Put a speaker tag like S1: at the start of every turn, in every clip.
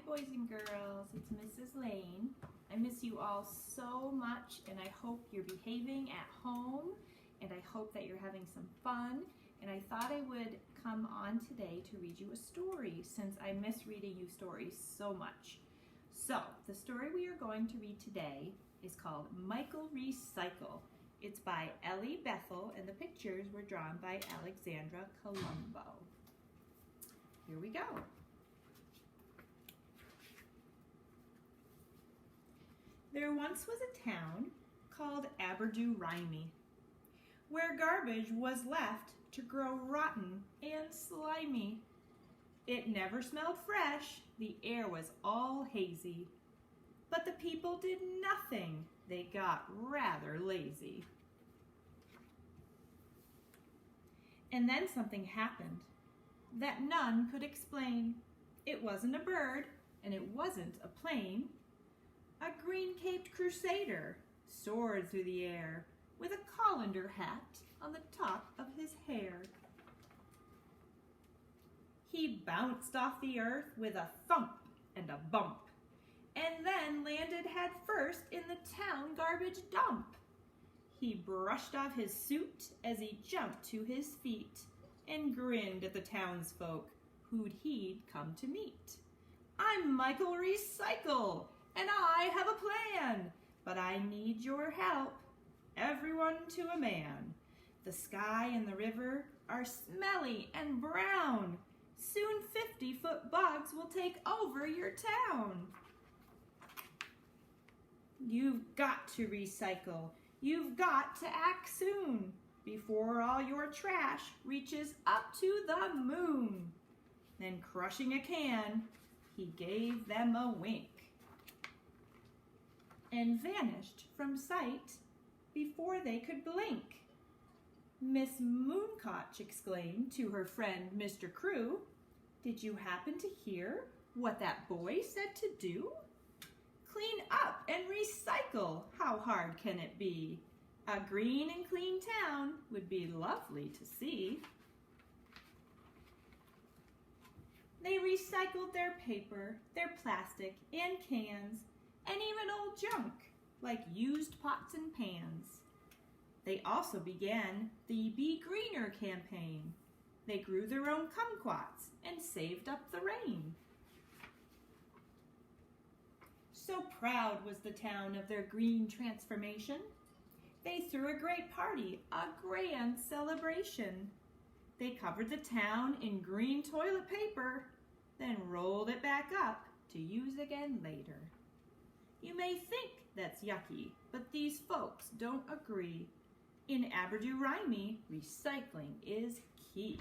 S1: boys and girls, it's Mrs. Lane. I miss you all so much, and I hope you're behaving at home, and I hope that you're having some fun. And I thought I would come on today to read you a story, since I miss reading you stories so much. So, the story we are going to read today is called Michael Recycle. It's by Ellie, Bethel, and the pictures were drawn by Alexandra Colombo. Here we go. There once was a town called Aberdu-Rhymy, where garbage was left to grow rotten and slimy. It never smelled fresh, the air was all hazy. But the people did nothing, they got rather lazy. And then something happened that none could explain. It wasn't a bird, and it wasn't a plane. A green-caped crusader soared through the air with a colander hat on the top of his hair. He bounced off the earth with a thump and a bump, and then landed head first in the town garbage dump. He brushed off his suit as he jumped to his feet and grinned at the townsfolk who'd he'd come to meet. I'm Michael Recycle, and I have a plan, but I need your help, everyone to a man. The sky and the river are smelly and brown. Soon 50-foot bugs will take over your town. You've got to recycle. You've got to act soon before all your trash reaches up to the moon. Then crushing a can, he gave them a wink and vanished from sight before they could blink. Miss Mooncotch exclaimed to her friend Mr. Crew, "Did you happen to hear what that boy said to do? Clean up and recycle, how hard can it be? A green and clean town would be lovely to see." They recycled their paper, their plastic, and cans, and even old junk, like used pots and pans. They also began the Be Greener campaign. They grew their own kumquats and saved up the rain. So proud was the town of their green transformation. They threw a great party, a grand celebration. They covered the town in green toilet paper, then rolled it back up to use again later. You may think that's yucky, but these folks don't agree. In Aberdu-Rhymy, recycling is key.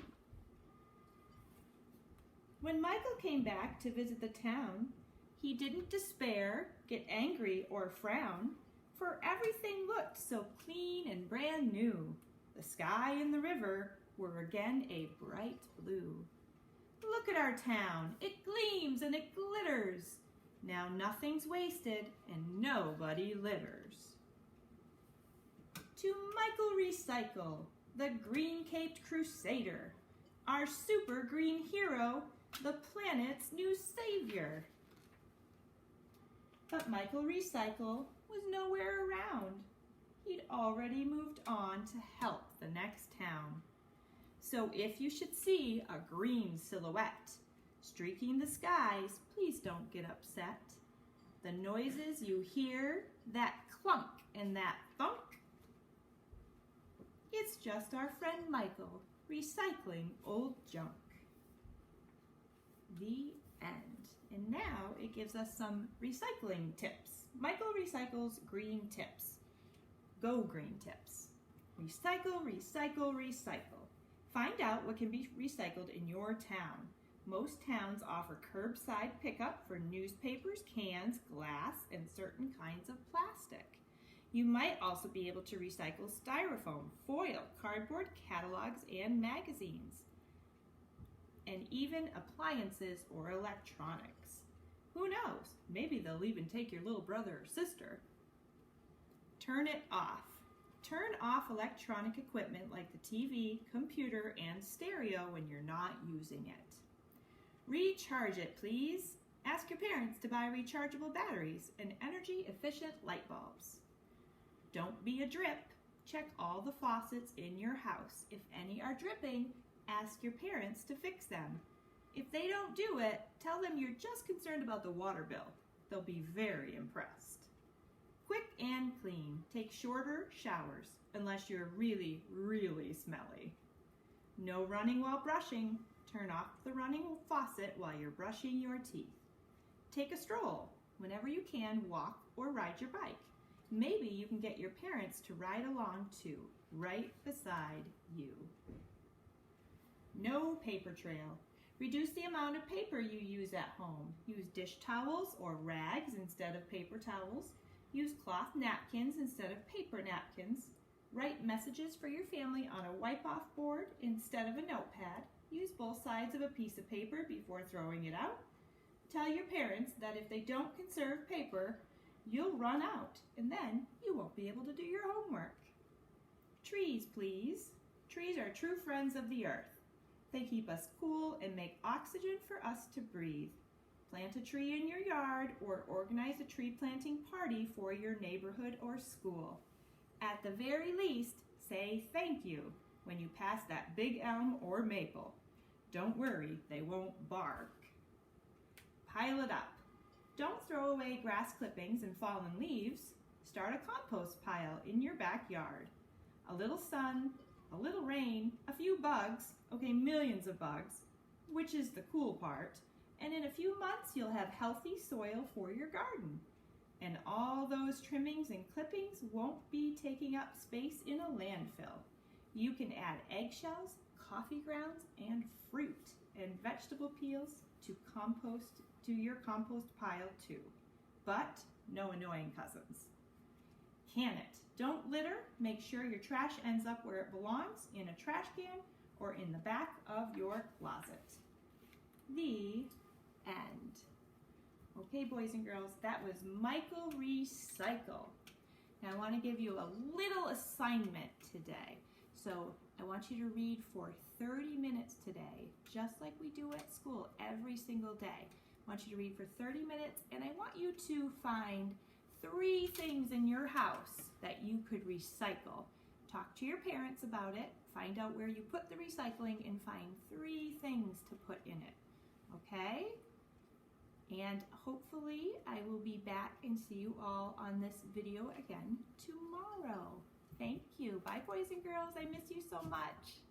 S1: When Michael came back to visit the town, he didn't despair, get angry, or frown, for everything looked so clean and brand new. The sky and the river were again a bright blue. Look at our town, it gleams and it glitters. Now nothing's wasted and nobody litters. To Michael Recycle, the green-caped crusader, our super green hero, the planet's new savior. But Michael Recycle was nowhere around. He'd already moved on to help the next town. So if you should see a green silhouette streaking the skies, please don't get upset. The noises you hear, that clunk and that thunk, it's just our friend Michael recycling old junk. The end. And now it gives us some recycling tips. Michael Recycle's green tips. Go green tips. Recycle, recycle, recycle. Find out what can be recycled in your town. Most towns offer curbside pickup for newspapers, cans, glass, and certain kinds of plastic. You might also be able to recycle styrofoam, foil, cardboard, catalogs, and magazines, and even appliances or electronics. Who knows? Maybe they'll even take your little brother or sister. Turn it off. Turn off electronic equipment like the TV, computer, and stereo when you're not using it. Recharge it, please, Ask your parents to buy rechargeable batteries and energy-efficient light bulbs. Don't be a drip. Check all the faucets in your house. If any are dripping, ask your parents to fix them. If they don't do it, tell them you're just concerned about the water bill. They'll be very impressed. Quick and clean. Take shorter showers, unless you're really, really smelly. No running while brushing. Turn off the running faucet while you're brushing your teeth. Take a stroll. Whenever you can, walk or ride your bike. Maybe you can get your parents to ride along too, right beside you. No paper trail. Reduce the amount of paper you use at home. Use dish towels or rags instead of paper towels. Use cloth napkins instead of paper napkins. Write messages for your family on a wipe-off board instead of a notepad. Use both sides of a piece of paper before throwing it out. Tell your parents that if they don't conserve paper, you'll run out, and then you won't be able to do your homework. Trees, please. Trees are true friends of the earth. They keep us cool and make oxygen for us to breathe. Plant a tree in your yard or organize a tree planting party for your neighborhood or school. At the very least, say thank you when you pass that big elm or maple. Don't worry, they won't bark. Pile it up. Don't throw away grass clippings and fallen leaves. Start a compost pile in your backyard. A little sun, a little rain, a few bugs, okay, millions of bugs, which is the cool part, and in a few months you'll have healthy soil for your garden. And all those trimmings and clippings won't be taking up space in a landfill. You can add eggshells, coffee grounds, and fruit and vegetable peels to your compost pile too. But no annoying cousins. Can it? Don't litter. Make sure your trash ends up where it belongs, in a trash can or in the back of your closet. The end. Okay, boys and girls, that was Michael Recycle. Now I want to give you a little assignment today. So I want you to read for 30 minutes today, just like we do at school every single day. I want you to read for 30 minutes, and I want you to find 3 things in your house that you could recycle. Talk to your parents about it, find out where you put the recycling, and find 3 things to put in it, okay? And hopefully I will be back and see you all on this video again tomorrow. Thank you. Bye, boys and girls. I miss you so much.